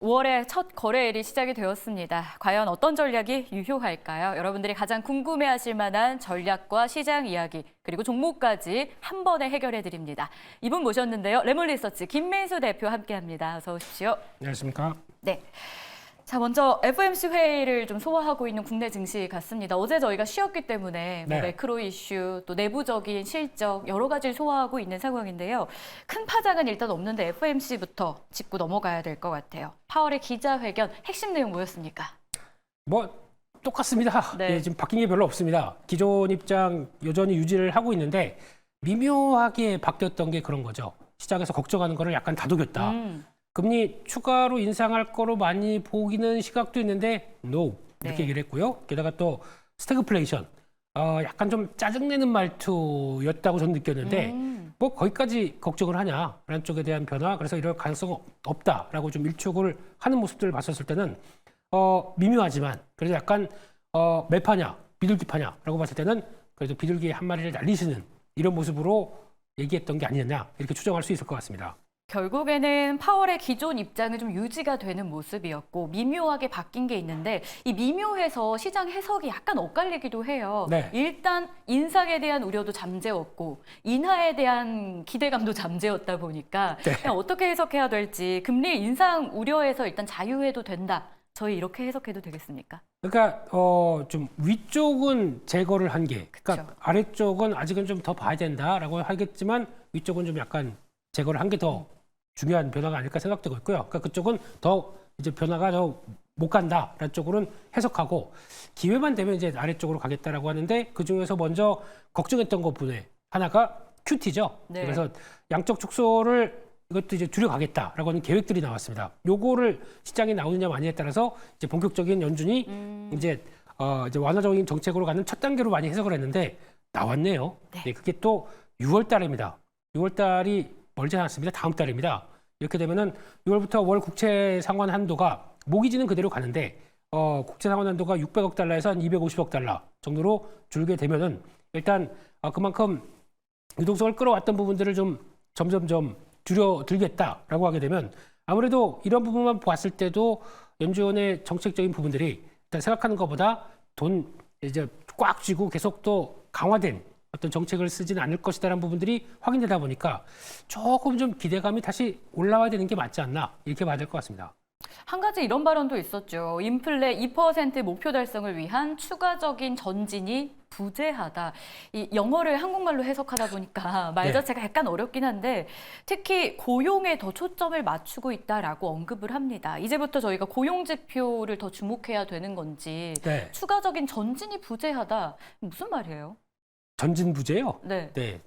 5월에 첫 거래일이 시작이 되었습니다. 과연 어떤 전략이 유효할까요? 여러분들이 가장 궁금해하실 만한 전략과 시장 이야기, 그리고 종목까지 한 번에 해결해 드립니다. 이분 모셨는데요. 레몬리서치 김민수 대표 함께합니다. 어서 오십시오. 안녕하십니까? 네. 자, 먼저 FOMC 회의를 좀 소화하고 있는 국내 증시 같습니다. 어제 저희가 쉬었기 때문에 네. 매크로 이슈, 또 내부적인 실적 여러 가지를 소화하고 있는 상황인데요. 큰 파장은 일단 없는데 FOMC부터 짚고 넘어가야 될 것 같아요. 파월의 기자회견 핵심 내용 뭐였습니까? 뭐 똑같습니다. 네. 예, 지금 바뀐 게 별로 없습니다. 기존 입장 여전히 유지를 하고 있는데 미묘하게 바뀌었던 게 그런 거죠. 시장에서 걱정하는 거를 약간 다독였다. 금리 추가로 인상할 거로 많이 보기는 시각도 있는데 no 이렇게 네. 얘기를 했고요. 게다가 또 스태그플레이션 약간 좀 짜증내는 말투였다고 저는 느꼈는데 뭐 거기까지 걱정을 하냐라는 쪽에 대한 변화, 그래서 이럴 가능성은 없다라고 좀 일축을 하는 모습들을 봤었을 때는 미묘하지만 그래도 약간 매파냐 비둘기파냐라고 봤을 때는 그래도 비둘기 한 마리를 날리시는 이런 모습으로 얘기했던 게 아니었냐 이렇게 추정할 수 있을 것 같습니다. 결국에는 파월의 기존 입장은 좀 유지가 되는 모습이었고 미묘하게 바뀐 게 있는데 이 미묘해서 시장 해석이 약간 엇갈리기도 해요. 네. 일단 인상에 대한 우려도 잠재웠고 인하에 대한 기대감도 잠재웠다 보니까 네. 그냥 어떻게 해석해야 될지 금리 인상 우려에서 일단 자유해도 된다. 저희 이렇게 해석해도 되겠습니까? 그러니까 좀 위쪽은 제거를 한 게, 그러니까 그쵸. 아래쪽은 아직은 좀 더 봐야 된다라고 하겠지만 위쪽은 좀 약간 제거를 한 게 더 중요한 변화가 아닐까 생각되고 있고요. 그러니까 그쪽은 더 이제 변화가 더 못 간다라는 쪽으로는 해석하고 기회만 되면 이제 아래쪽으로 가겠다라고 하는데 그 중에서 먼저 걱정했던 것 분에 하나가 QT죠. 네. 그래서 양적 축소를 이것도 이제 줄여가겠다라고 하는 계획들이 나왔습니다. 요거를 시장에 나오느냐 마느냐에 따라서 이제 본격적인 연준이 이제 완화적인 정책으로 가는 첫 단계로 많이 해석을 했는데 나왔네요. 네. 네, 그게 또 6월 달입니다. 6월 달이 멀지 않았습니다. 다음 달입니다. 이렇게 되면은 6월부터 월 국채 상환 한도가 모기지는 그대로 가는데 국채 상환 한도가 600억 달러에서 한 250억 달러 정도로 줄게 되면은 일단 그만큼 유동성을 끌어왔던 부분들을 좀 점점점 줄여들겠다라고 하게 되면 아무래도 이런 부분만 봤을 때도 연준의 정책적인 부분들이 일단 생각하는 것보다 돈 이제 꽉 쥐고 계속 또 강화된 어떤 정책을 쓰지는 않을 것이다라는 부분들이 확인되다 보니까 조금 좀 기대감이 다시 올라와야 되는 게 맞지 않나 이렇게 봐야 될 것 같습니다. 한 가지 이런 발언도 있었죠. 인플레 2% 목표 달성을 위한 추가적인 전진이 부재하다. 이 영어를 한국말로 해석하다 보니까 말 네. 자체가 약간 어렵긴 한데 특히 고용에 더 초점을 맞추고 있다라고 언급을 합니다. 이제부터 저희가 고용 지표를 더 주목해야 되는 건지 네. 추가적인 전진이 부재하다. 무슨 말이에요? 전진부재요. 네. 네.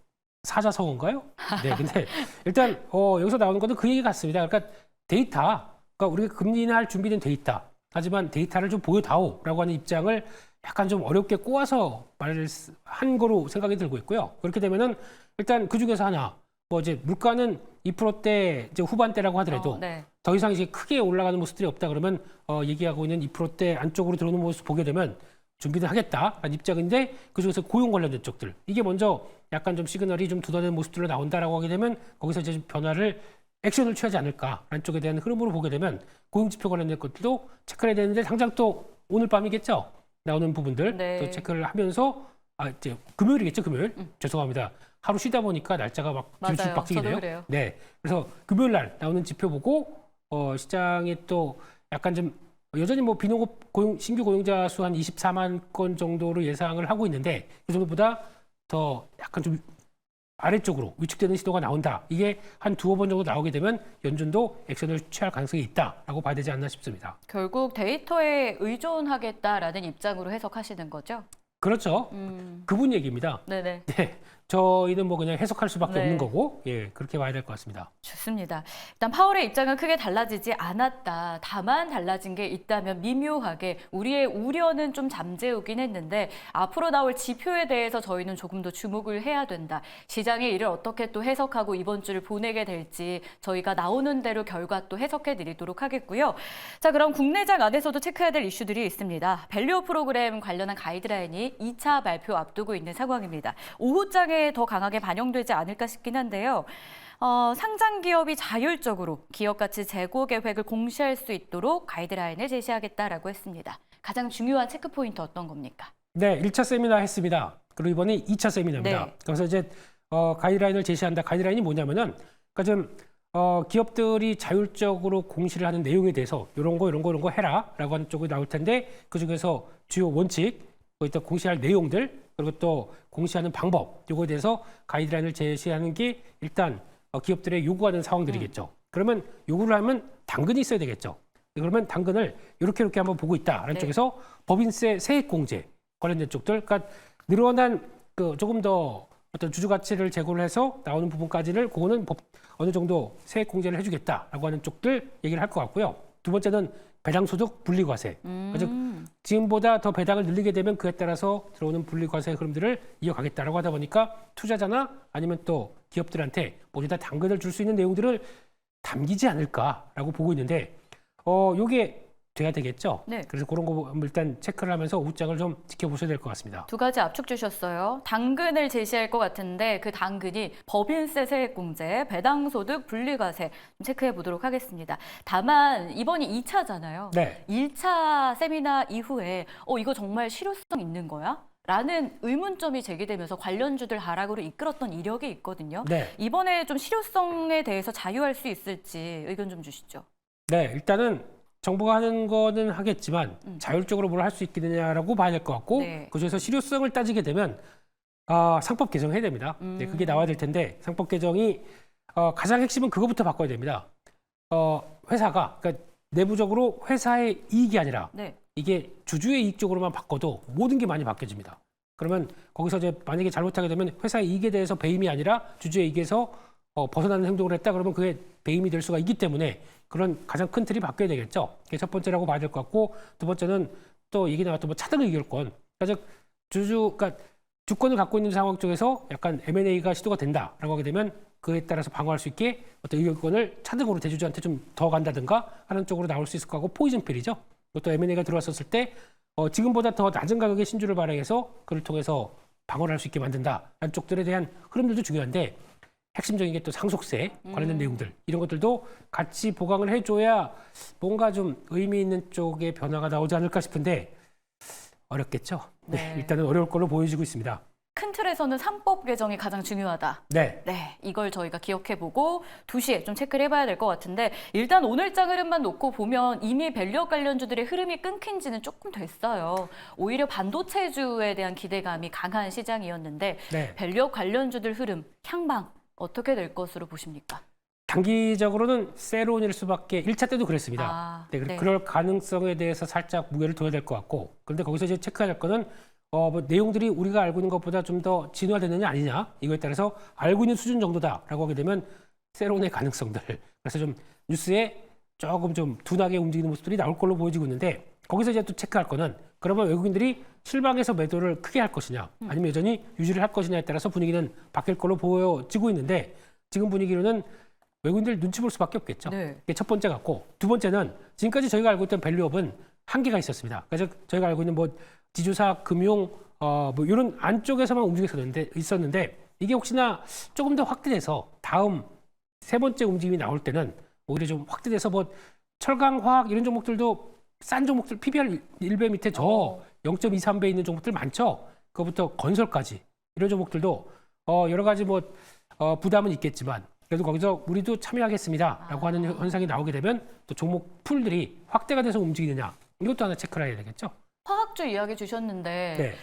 사자성어인가요? 네. 근데 일단 여기서 나오는 것은 그 얘기 같습니다. 그러니까 데이터, 그러니까 우리가 금리 인하할 준비된 데이터. 하지만 데이터를 좀 보여다오라고 하는 입장을 약간 좀 어렵게 꼬아서 말을 한 거로 생각이 들고 있고요. 그렇게 되면은 일단 그 중에서 하나, 뭐 이제 물가는 2%대 이제 후반대라고 하더라도 네. 더 이상 이제 크게 올라가는 모습들이 없다 그러면 얘기하고 있는 2%대 안쪽으로 들어오는 모습 보게 되면 준비를 하겠다라는 입장인데 그중에서 고용 관련된 쪽들 이게 먼저 약간 좀 시그널이 좀 두드러지는 모습들로 나온다라고 하게 되면 거기서 이제 변화를 액션을 취하지 않을까라는 쪽에 대한 흐름으로 보게 되면 고용 지표 관련된 것들도 체크를 해야 되는데 당장 또 오늘 밤이겠죠. 나오는 부분들 네. 또 체크를 하면서 이제 금요일이겠죠. 금요일. 죄송합니다. 하루 쉬다 보니까 날짜가 막 맞아요. 뒤죽박죽이네요. 저도 그래요. 네. 그래서 금요일 날 나오는 지표 보고 시장에 또 약간 좀 여전히 뭐 비농업 신규 고용자 수 한 24만 건 정도로 예상을 하고 있는데 그 정도보다 더 약간 좀 아래쪽으로 위축되는 시도가 나온다. 이게 한 두어 번 정도 나오게 되면 연준도 액션을 취할 가능성이 있다라고 봐야 되지 않나 싶습니다. 결국 데이터에 의존하겠다라는 입장으로 해석하시는 거죠? 그렇죠. 그분 얘기입니다. 네네. 네. 저희는 뭐 그냥 해석할 수밖에 네. 없는 거고, 예, 그렇게 봐야 될 것 같습니다. 좋습니다. 일단 파월의 입장은 크게 달라지지 않았다. 다만 달라진 게 있다면 미묘하게 우리의 우려는 좀 잠재우긴 했는데 앞으로 나올 지표에 대해서 저희는 조금 더 주목을 해야 된다. 시장이 이를 어떻게 또 해석하고 이번 주를 보내게 될지 저희가 나오는 대로 결과 또 해석해 드리도록 하겠고요. 자, 그럼 국내장 안에서도 체크해야 될 이슈들이 있습니다. 밸류 프로그램 관련한 가이드라인이 2차 발표 앞두고 있는 상황입니다. 오후장에 시장에 더 강하게 반영되지 않을까 싶긴 한데요. 상장 기업이 자율적으로 기업 가치 재고 계획을 공시할 수 있도록 가이드라인을 제시하겠다라고 했습니다. 가장 중요한 체크 포인트 어떤 겁니까? 네, 1차 세미나 했습니다. 그리고 이번에 2차 세미나입니다. 네. 그래서 이제 가이드라인을 제시한다. 가이드라인이 뭐냐면은 그러니까 좀 기업들이 자율적으로 공시를 하는 내용에 대해서 이런 거 해라라고 하는 쪽이 나올 텐데 그 중에서 주요 원칙, 또 공시할 내용들 그리고 또 공시하는 방법 이거에 대해서 가이드라인을 제시하는 게 일단 기업들의 요구하는 상황들이겠죠. 그러면 요구를 하면 당근이 있어야 되겠죠. 그러면 당근을 이렇게 한번 보고 있다라는 네. 쪽에서 법인세 세액공제 관련된 쪽들, 그러니까 늘어난 조금 더 어떤 주주 가치를 제고를 해서 나오는 부분까지를 그거는 어느 정도 세액 공제를 해주겠다라고 하는 쪽들 얘기를 할 것 같고요. 두 번째는 배당소득 분리과세. 즉 지금보다 더 배당을 늘리게 되면 그에 따라서 들어오는 분리과세 흐름들을 이어가겠다라고 하다 보니까 투자자나 아니면 또 기업들한테 모두 다 당근을 줄 수 있는 내용들을 담기지 않을까라고 보고 있는데 요게 돼야 되겠죠. 네. 그래서 그런 거 일단 체크를 하면서 우장을 좀 지켜보셔야 될 것 같습니다. 두 가지 압축 주셨어요. 당근을 제시할 것 같은데 그 당근이 법인세 세액공제, 배당소득 분리과세 좀 체크해 보도록 하겠습니다. 다만 이번이 2차잖아요. 네. 1차 세미나 이후에 이거 정말 실효성 있는 거야? 라는 의문점이 제기되면서 관련주들 하락으로 이끌었던 이력이 있거든요. 네. 이번에 좀 실효성에 대해서 자유할 수 있을지 의견 좀 주시죠. 네, 일단은 정부가 하는 거는 하겠지만 자율적으로 뭘 할 수 있겠느냐라고 봐야 될 것 같고 네. 그중에서 실효성을 따지게 되면 상법 개정해야 됩니다. 네, 그게 나와야 될 텐데 상법 개정이 가장 핵심은 그거부터 바꿔야 됩니다. 회사가 그러니까 내부적으로 회사의 이익이 아니라 네. 이게 주주의 이익 쪽으로만 바꿔도 모든 게 많이 바뀌어집니다. 그러면 거기서 이제 만약에 잘못하게 되면 회사의 이익에 대해서 배임이 아니라 주주의 이익에서 벗어나는 행동을 했다 그러면 그게 배임이 될 수가 있기 때문에 그런 가장 큰 틀이 바뀌어야 되겠죠. 그게 첫 번째라고 봐야 될 것 같고 두 번째는 또 얘기 나왔던 차등 의결권. 그러니까 그러니까 주권을 갖고 있는 상황 쪽에서 약간 M&A가 시도가 된다라고 하게 되면 그에 따라서 방어할 수 있게 어떤 의결권을 차등으로 대주주한테 좀 더 간다든가 하는 쪽으로 나올 수 있을 것 같고 포이즌 필이죠. 또 M&A가 들어왔었을 때 지금보다 더 낮은 가격의 신주를 발행해서 그를 통해서 방어를 할 수 있게 만든다라는 쪽들에 대한 흐름들도 중요한데 핵심적인 게 또 상속세 관련된 내용들 이런 것들도 같이 보강을 해줘야 뭔가 좀 의미 있는 쪽의 변화가 나오지 않을까 싶은데 어렵겠죠. 네, 일단은 어려울 걸로 보여지고 있습니다. 큰 틀에서는 3법 개정이 가장 중요하다. 네. 네, 이걸 저희가 기억해보고 2시에 좀 체크를 해봐야 될 것 같은데 일단 오늘장 흐름만 놓고 보면 이미 밸류업 관련주들의 흐름이 끊긴 지는 조금 됐어요. 오히려 반도체주에 대한 기대감이 강한 시장이었는데 네. 밸류업 관련주들 흐름, 향방 어떻게 될 것으로 보십니까? 단기적으로는 세론일 수밖에 1차 때도 그랬습니다. 네, 네. 그럴 가능성에 대해서 살짝 무게를 둬야 될 것 같고 그런데 거기서 이제 체크해야 될 거는 내용들이 우리가 알고 있는 것보다 좀 더 진화됐느냐 아니냐 이거에 따라서 알고 있는 수준 정도다라고 하게 되면 세론의 가능성들 그래서 좀 뉴스에 조금 좀 둔하게 움직이는 모습들이 나올 걸로 보여지고 있는데 거기서 이제 또 체크할 거는 그러면 외국인들이 실방에서 매도를 크게 할 것이냐 아니면 여전히 유지를 할 것이냐에 따라서 분위기는 바뀔 걸로 보여지고 있는데 지금 분위기로는 외국인들 눈치 볼 수밖에 없겠죠. 네. 그게 첫 번째 같고 두 번째는 지금까지 저희가 알고 있던 밸류업은 한계가 있었습니다. 그래서 저희가 알고 있는 지주사, 금융, 이런 안쪽에서만 있었는데 이게 혹시나 조금 더 확대돼서 다음 세 번째 움직임이 나올 때는 오히려 좀 확대돼서 철강, 화학 이런 종목들도 싼 종목들 PBR 1배 밑에 0.23배 있는 종목들 많죠. 그거부터 건설까지 이런 종목들도 여러 가지 부담은 있겠지만 그래도 거기서 우리도 참여하겠습니다라고 하는 현상이 나오게 되면 또 종목 풀들이 확대가 돼서 움직이느냐 이것도 하나 체크를 해야 되겠죠. 화학주 이야기 주셨는데 네.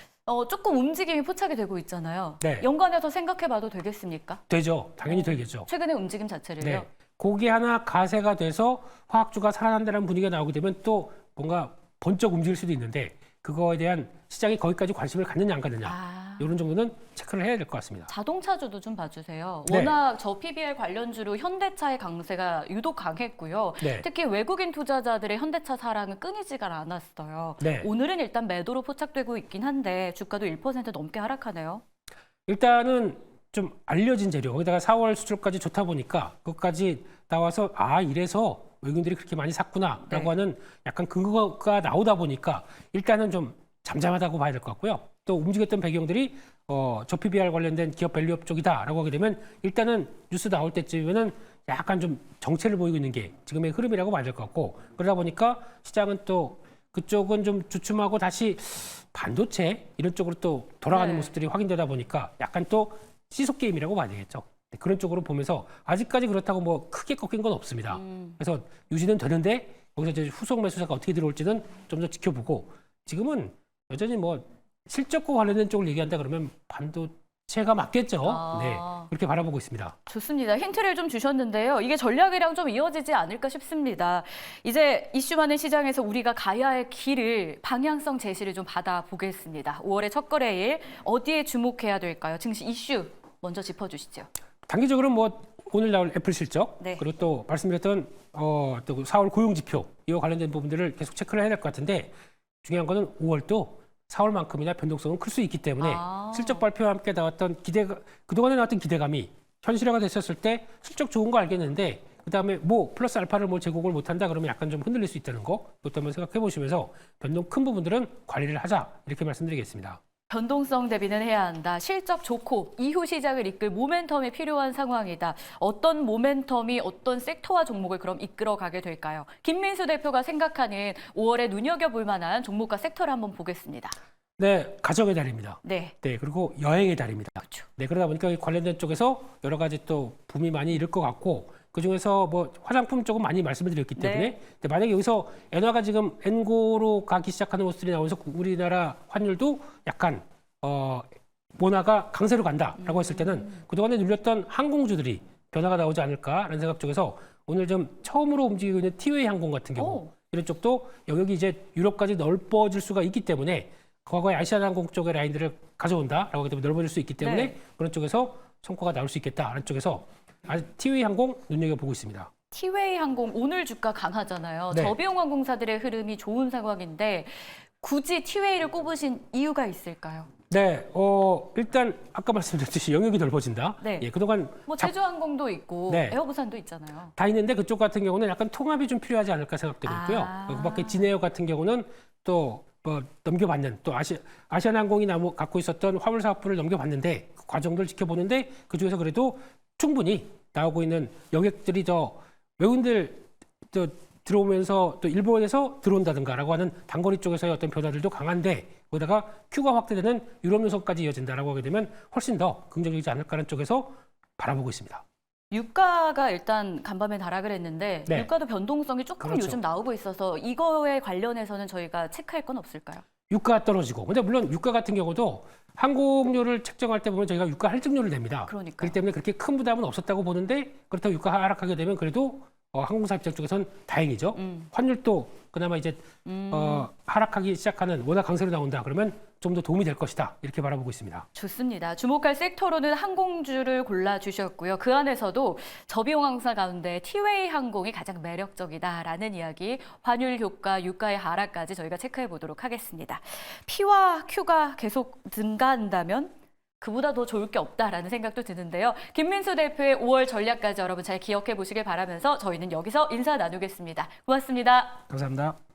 조금 움직임이 포착이 되고 있잖아요. 네. 연관해서 생각해봐도 되겠습니까? 되죠. 당연히 되겠죠. 최근의 움직임 자체를요? 네. 그게 하나 가세가 돼서 화학주가 살아난다는 분위기가 나오게 되면 또 뭔가 번쩍 움직일 수도 있는데 그거에 대한 시장이 거기까지 관심을 갖느냐 안 갖느냐 이런 정도는 체크를 해야 될 것 같습니다. 자동차주도 좀 봐주세요. 네. 워낙 저 PBR 관련주로 현대차의 강세가 유독 강했고요. 네. 특히 외국인 투자자들의 현대차 사랑은 끊이지가 않았어요. 네. 오늘은 일단 매도로 포착되고 있긴 한데 주가도 1% 넘게 하락하네요. 일단은 좀 알려진 재료 거기다가 4월 수출까지 좋다 보니까 그것까지 나와서 이래서 외국인들이 그렇게 많이 샀구나라고 하는 약간 근거가 나오다 보니까 일단은 좀 잠잠하다고 봐야 될 것 같고요. 또 움직였던 배경들이 저 PBR 관련된 기업 밸류업 쪽이다라고 하게 되면 일단은 뉴스 나올 때쯤에는 약간 좀 정체를 보이고 있는 게 지금의 흐름이라고 맞을 것 같고 그러다 보니까 시장은 또 그쪽은 좀 주춤하고 다시 반도체 이런 쪽으로 또 돌아가는 네. 모습들이 확인되다 보니까 약간 또 시속 게임이라고 봐야 되겠죠. 네, 그런 쪽으로 보면서 아직까지 그렇다고 뭐 크게 꺾인 건 없습니다. 그래서 유지는 되는데 여기서 이제 후속 매수세가 어떻게 들어올지는 좀 더 지켜보고 지금은 여전히 뭐 실적과 관련된 쪽을 얘기한다 그러면 반도체가 맞겠죠. 아. 네, 그렇게 바라보고 있습니다. 좋습니다. 힌트를 좀 주셨는데요. 이게 전략이랑 좀 이어지지 않을까 싶습니다. 이제 이슈 많은 시장에서 우리가 가야 할 길을 방향성 제시를 좀 받아보겠습니다. 5월의 첫 거래일 어디에 주목해야 될까요? 증시 이슈 먼저 짚어주시죠. 단기적으로 뭐 오늘 나올 애플 실적 네. 그리고 또 말씀드렸던 또 4월 고용 지표 이와 관련된 부분들을 계속 체크를 해야 될 것 같은데 중요한 거는 5월도 4월만큼이나 변동성은 클 수 있기 때문에 실적 발표와 함께 나왔던 그동안에 나왔던 기대감이 현실화가 됐었을 때 실적 좋은 거 알겠는데 그다음에 뭐 플러스 알파를 뭐 제공을 못한다 그러면 약간 좀 흔들릴 수 있다는 거 그것도 한번 생각해 보시면서 변동 큰 부분들은 관리를 하자 이렇게 말씀드리겠습니다. 변동성 대비는 해야 한다. 실적 좋고 이후 시장을 이끌 모멘텀이 필요한 상황이다. 어떤 모멘텀이 어떤 섹터와 종목을 그럼 이끌어가게 될까요? 김민수 대표가 생각하는 5월에 눈여겨볼 만한 종목과 섹터를 한번 보겠습니다. 네, 가정의 달입니다. 네. 네, 그리고 여행의 달입니다. 그렇죠. 네, 그러다 보니까 이 관련된 쪽에서 여러 가지 또 붐이 많이 일을 것 같고 그 중에서 뭐 화장품 쪽은 많이 말씀을 드렸기 때문에 근데 만약에 여기서 엔화가 지금 엔고로 가기 시작하는 모습들이 나오면서 우리나라 환율도 약간 원화가 강세로 간다라고 했을 때는 그동안에 눌렸던 항공주들이 변화가 나오지 않을까라는 생각 쪽에서 오늘 좀 처음으로 움직이고 있는 티웨이 항공 같은 경우 오. 이런 쪽도 영역이 이제 유럽까지 넓어질 수가 있기 때문에 과거에 아시아나항공 쪽의 라인들을 가져온다라고 하기 때문에 넓어질 수 있기 때문에 네. 그런 쪽에서 성과가 나올 수 있겠다라는 쪽에서 티웨이 항공 눈여겨보고 있습니다. 티웨이 항공 오늘 주가 강하잖아요. 네. 저비용 항공사들의 흐름이 좋은 상황인데 굳이 티웨이를 꼽으신 이유가 있을까요? 네, 일단 아까 말씀드렸듯이 영역이 넓어진다. 네. 예, 그동안 뭐 제주항공도 있고 네. 에어부산도 있잖아요. 다 있는데 그쪽 같은 경우는 약간 통합이 좀 필요하지 않을까 생각되고 있고요. 그 밖에 진에어 같은 경우는 또 넘겨받는 또 아시아나항공이 갖고 있었던 화물 사업부를 넘겨받는데 그 과정들을 지켜보는데 그 중에서 그래도 충분히 나오고 있는 영역들이 더 외국인들 또 들어오면서 또 일본에서 들어온다든가라고 하는 단거리 쪽에서의 어떤 변화들도 강한데 거기다가 큐가 확대되는 유럽 노선까지 이어진다라고 하게 되면 훨씬 더 긍정적이지 않을까라는 쪽에서 바라보고 있습니다. 유가가 일단 간밤에 하락을 했는데 네. 유가도 변동성이 조금 그렇죠. 요즘 나오고 있어서 이거에 관련해서는 저희가 체크할 건 없을까요? 유가가 떨어지고 근데 물론 유가 같은 경우도 항공료를 책정할 때 보면 저희가 유가 할증료를 냅니다. 그러니까요. 그렇기 때문에 그렇게 큰 부담은 없었다고 보는데 그렇다고 유가 하락하게 되면 그래도 항공사 입장 쪽에선 다행이죠. 환율도 그나마 이제 하락하기 시작하는 워낙 강세로 나온다 그러면 좀 더 도움이 될 것이다 이렇게 바라보고 있습니다. 좋습니다. 주목할 섹터로는 항공주를 골라주셨고요. 그 안에서도 저비용 항공사 가운데 티웨이 항공이 가장 매력적이다라는 이야기, 환율 효과, 유가의 하락까지 저희가 체크해 보도록 하겠습니다. P와 Q가 계속 증가한다면 그보다 더 좋을 게 없다라는 생각도 드는데요. 김민수 대표의 5월 전략까지 여러분 잘 기억해 보시길 바라면서 저희는 여기서 인사 나누겠습니다. 고맙습니다. 감사합니다.